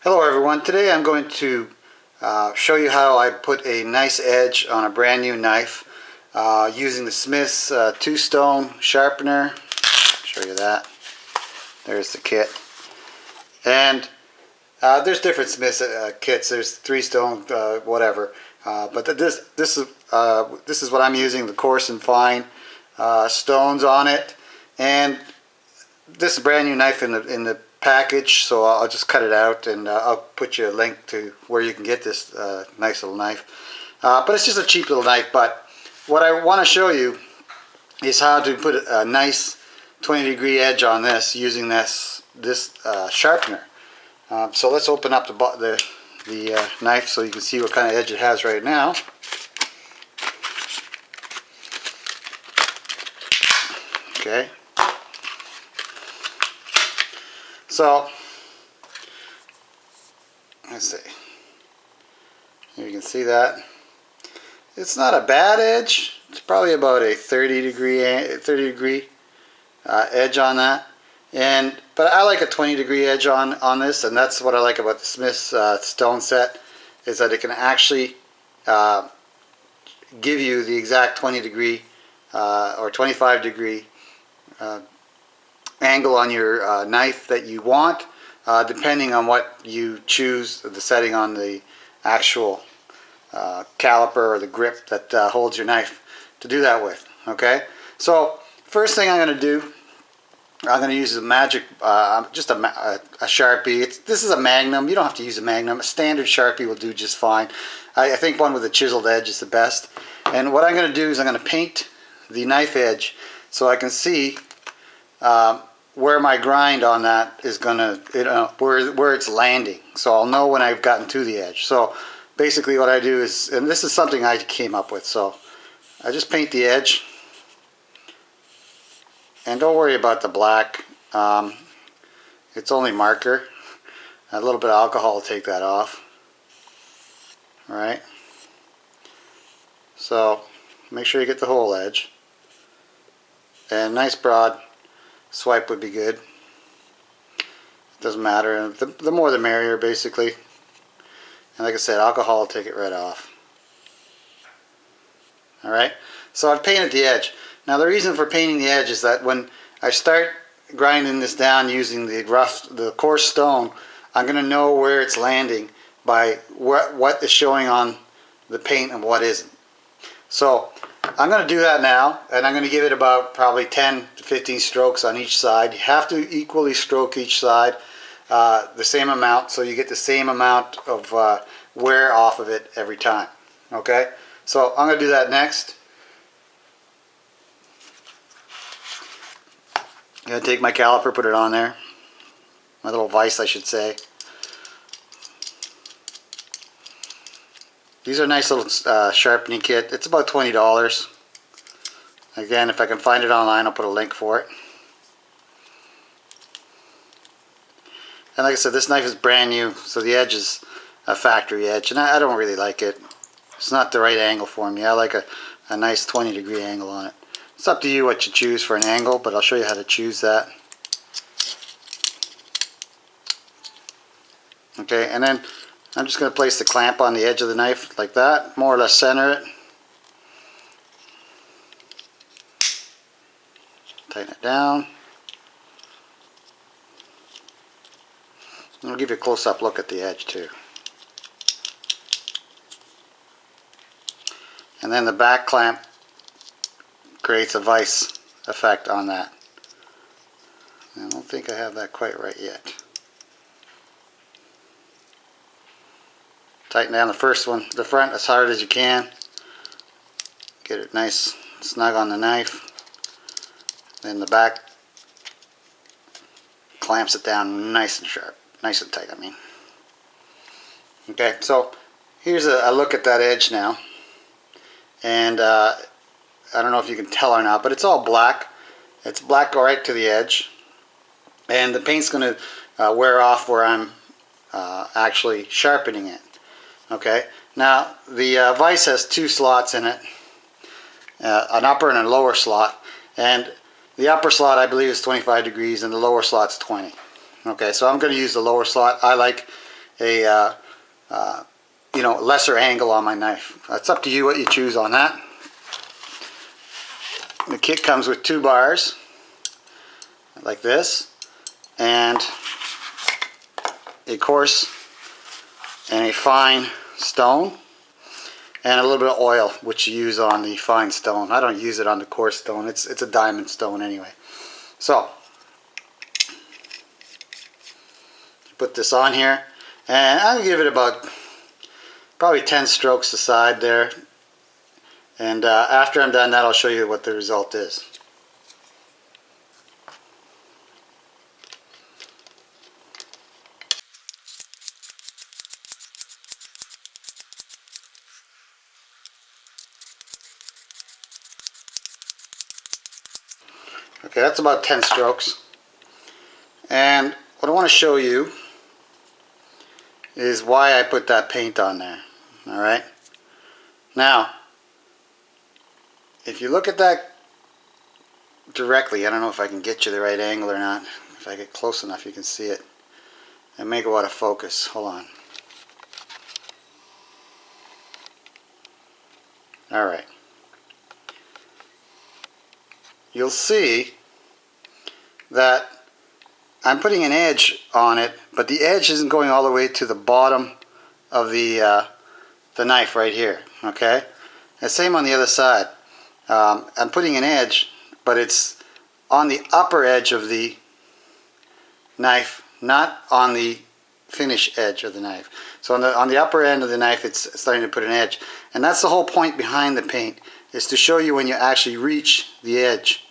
Hello everyone, today I'm going to show you how I put a nice edge on a brand new knife using the Smith's two-stone sharpener. Show you that. There's the kit. And there's different Smith's kits. There's three-stone, whatever. But this is what I'm using, the coarse and fine stones on it. And this is a brand new knife in the package, so I'll just cut it out and I'll put you a link to where you can get this nice little knife. But it's just a cheap little knife. But what I want to show you is how to put a nice 20-degree edge on this using this sharpener. So let's open up the knife so you can see what kind of edge it has right now. Okay. So, let's see. Here you can see that. It's not a bad edge. It's probably about a 30 degree edge on that. But I like a 20-degree edge on this, and that's what I like about the Smith's stone set, is that it can actually give you the exact 20-degree or 25-degree angle on your knife that you want, depending on what you choose, the setting on the actual caliper or the grip that holds your knife to do that with. Okay, so first thing I'm going to do, I'm going to use a magic, just a Sharpie. This is a Magnum. You don't have to use a Magnum. A standard Sharpie will do just fine. I think one with a chiseled edge is the best. And what I'm going to do is I'm going to paint the knife edge so I can see where my grind on that is gonna, where it's landing, so I'll know when I've gotten to the edge. So basically what I do is, and this is something I came up with, so I just paint the edge, and don't worry about the black. It's only marker. A little bit of alcohol will take that off. All right, so make sure you get the whole edge, and nice broad swipe would be good. It doesn't matter. The more the merrier, basically. And like I said, alcohol will take it right off. Alright, so I've painted the edge. Now the reason for painting the edge is that when I start grinding this down using the coarse stone, I'm going to know where it's landing by what is showing on the paint and what isn't. So I'm going to do that now, and I'm going to give it about probably 10 to 15 strokes on each side. You have to equally stroke each side, the same amount, so you get the same amount of wear off of it every time. Okay, so I'm going to do that next. I'm going to take my caliper, put it on there, my little vise I should say. These are nice little sharpening kit. It's about $20. Again, if I can find it online, I'll put a link for it. And like I said, this knife is brand new, so the edge is a factory edge, and I don't really like it. It's not the right angle for me. I like a nice 20-degree angle on it. It's up to you what you choose for an angle, but I'll show you how to choose that. Okay, and then I'm just going to place the clamp on the edge of the knife like that, more or less center it. Tighten it down. And I'll give you a close-up look at the edge too. And then the back clamp creates a vise effect on that. I don't think I have that quite right yet. Tighten down the first one, the front, as hard as you can. Get it nice, snug on the knife. Then the back clamps it down nice and sharp, nice and tight, I mean. Okay, so here's a look at that edge now. And I don't know if you can tell or not, but it's all black. It's black right to the edge. And the paint's going to wear off where I'm actually sharpening it. Okay, now the vise has two slots in it, an upper and a lower slot, and the upper slot I believe is 25 degrees and the lower slot's 20. Okay, so I'm going to use the lower slot. I like a lesser angle on my knife. It's up to you what you choose on that. The kit comes with 2 bars like this, and a coarse and a fine stone, and a little bit of oil, which you use on the fine stone. I don't use it on the coarse stone. It's a diamond stone anyway. So put this on here, and I'll give it about probably 10 strokes aside there. And after I'm done that, I'll show you what the result is. Okay, that's about 10 strokes. And what I want to show you is why I put that paint on there. Alright? Now, if you look at that directly, I don't know if I can get you the right angle or not. If I get close enough, you can see it. And may go out of focus. Hold on. Alright. You'll see that I'm putting an edge on it, but the edge isn't going all the way to the bottom of the knife right here. Okay? And same on the other side. I'm putting an edge, but it's on the upper edge of the knife, not on the finish edge of the knife. So on the upper end of the knife, it's starting to put an edge. And that's the whole point behind the paint, is to show you when you actually reach the edge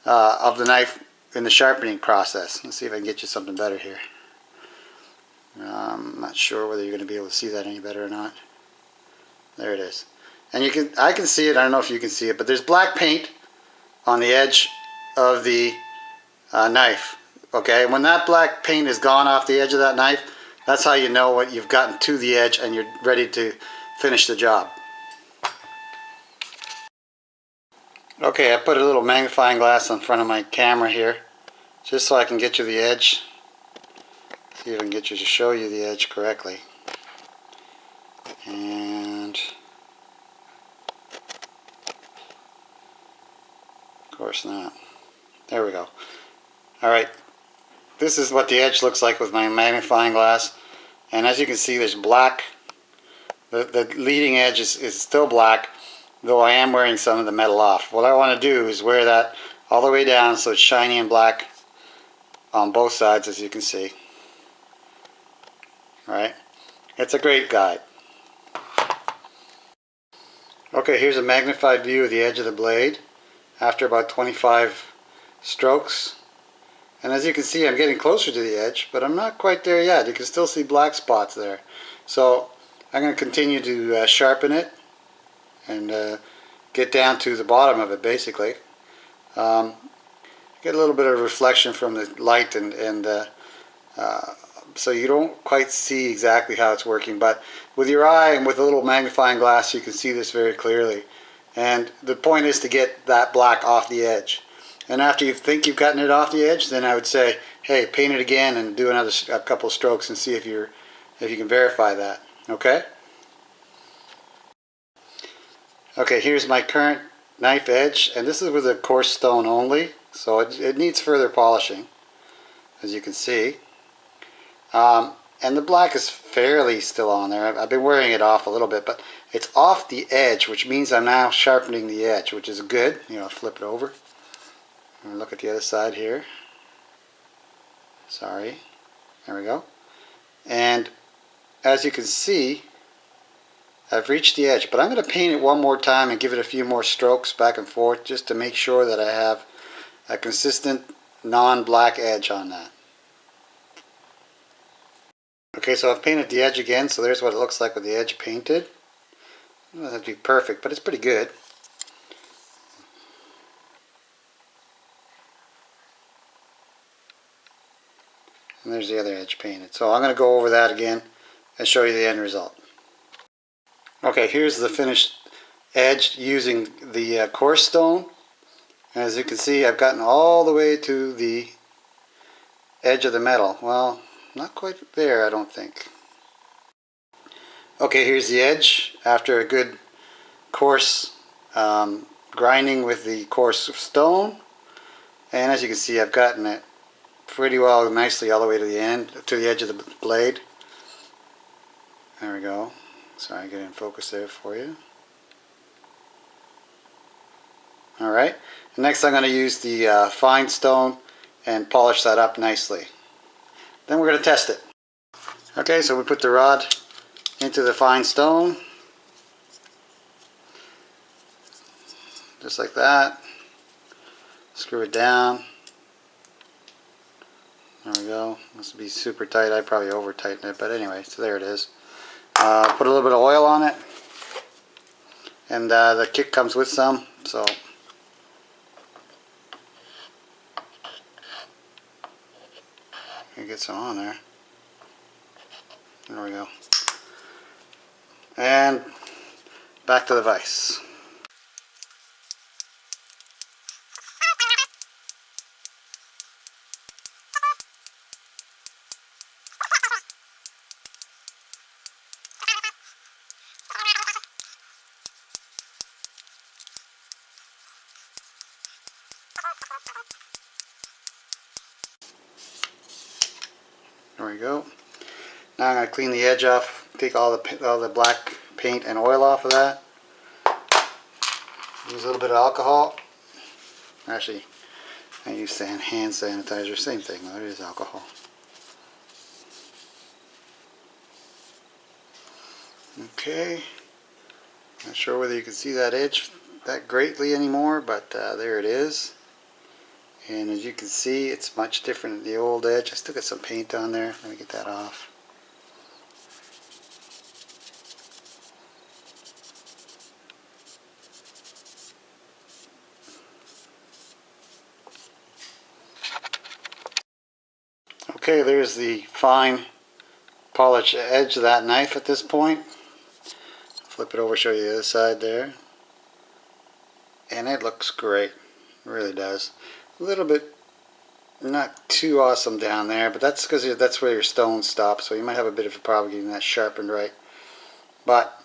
of the knife in the sharpening process. Let's see if I can get you something better here. I'm not sure whether you're going to be able to see that any better or not. There it is. And I can see it. I don't know if you can see it, but there's black paint on the edge of the knife. Okay, when that black paint is gone off the edge of that knife, that's how you know what you've gotten to the edge and you're ready to finish the job. Okay, I put a little magnifying glass in front of my camera here, just so I can get you the edge. See if I can get you to show you the edge correctly. And of course not. There we go. Alright, this is what the edge looks like with my magnifying glass. And as you can see, there's black. The leading edge is still black, though I am wearing some of the metal off. What I want to do is wear that all the way down so it's shiny and black on both sides, as you can see. Alright, it's a great guide. Okay, here's a magnified view of the edge of the blade after about 25 strokes. And as you can see, I'm getting closer to the edge, but I'm not quite there yet. You can still see black spots there. So I'm going to continue to sharpen it and get down to the bottom of it, basically. Get a little bit of reflection from the light, and so you don't quite see exactly how it's working, but with your eye and with a little magnifying glass you can see this very clearly. And the point is to get that black off the edge. And after you think you've gotten it off the edge, then I would say, hey, paint it again and do a couple of strokes and see if you can verify that. Okay? Okay, here's my current knife edge, and this is with a coarse stone only, so it needs further polishing, as you can see. And the black is fairly still on there. I've been wearing it off a little bit, but it's off the edge, which means I'm now sharpening the edge, which is good. You know, flip it over and look at the other side here. Sorry. There we go. And as you can see, I've reached the edge, but I'm going to paint it one more time and give it a few more strokes back and forth just to make sure that I have a consistent non-black edge on that. Okay, so I've painted the edge again, so there's what it looks like with the edge painted. It doesn't have to be perfect, but it's pretty good. And there's the other edge painted. So I'm going to go over that again and show you the end result. Okay, here's the finished edge using the coarse stone. As you can see, I've gotten all the way to the edge of the metal. Well, not quite there, I don't think. Okay, here's the edge after a good coarse grinding with the coarse stone. And as you can see, I've gotten it pretty well nicely all the way to the end, to the edge of the blade. There we go. Sorry, get in focus there for you. Alright, next I'm going to use the fine stone and polish that up nicely. Then we're going to test it. Okay, so we put the rod into the fine stone, just like that. Screw it down. There we go. Must be super tight. I probably over tightened it, but anyway, so there it is. Put a little bit of oil on it, and the kit comes with some, so you get some on there. There we go. And back to the vise. There we go. Now I'm going to clean the edge off, take all the black paint and oil off of that. Use a little bit of alcohol. Actually, I use hand sanitizer, same thing, though, it is alcohol. Okay, not sure whether you can see that edge that greatly anymore, but there it is. And as you can see, it's much different than the old edge. I still got some paint on there. Let me get that off. Okay, there's the fine polished edge of that knife at this point. Flip it over, show you the other side there. And it looks great. It really does. A little bit not too awesome down there, but that's because that's where your stone stops, so you might have a bit of a problem getting that sharpened right. But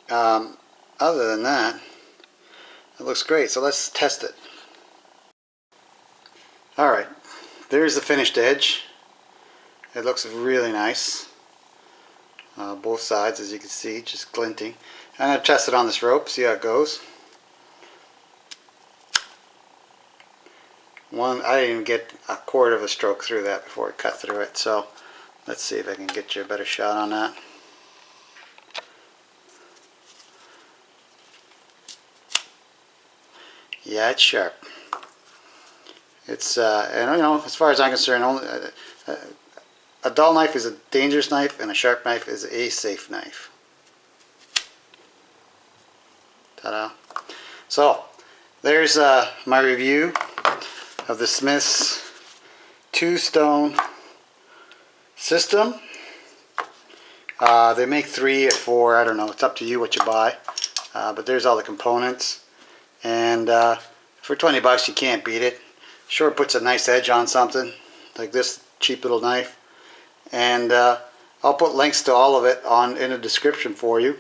other than that, it looks great. So let's test it. Alright, there's the finished edge. It looks really nice. Both sides, as you can see, just glinting. I'm going to test it on this rope, see how it goes. I didn't even get a quarter of a stroke through that before it cut through it, so let's see if I can get you a better shot on that. Yeah, it's sharp. It's and you know, as far as I'm concerned, only a dull knife is a dangerous knife, and a sharp knife is a safe knife. Ta-da! So there's my review of the Smith's two-stone system. They make 3 or 4, I don't know, it's up to you what you buy, but there's all the components, and for 20 bucks you can't beat it. Sure puts a nice edge on something like this cheap little knife, and I'll put links to all of it in the description for you.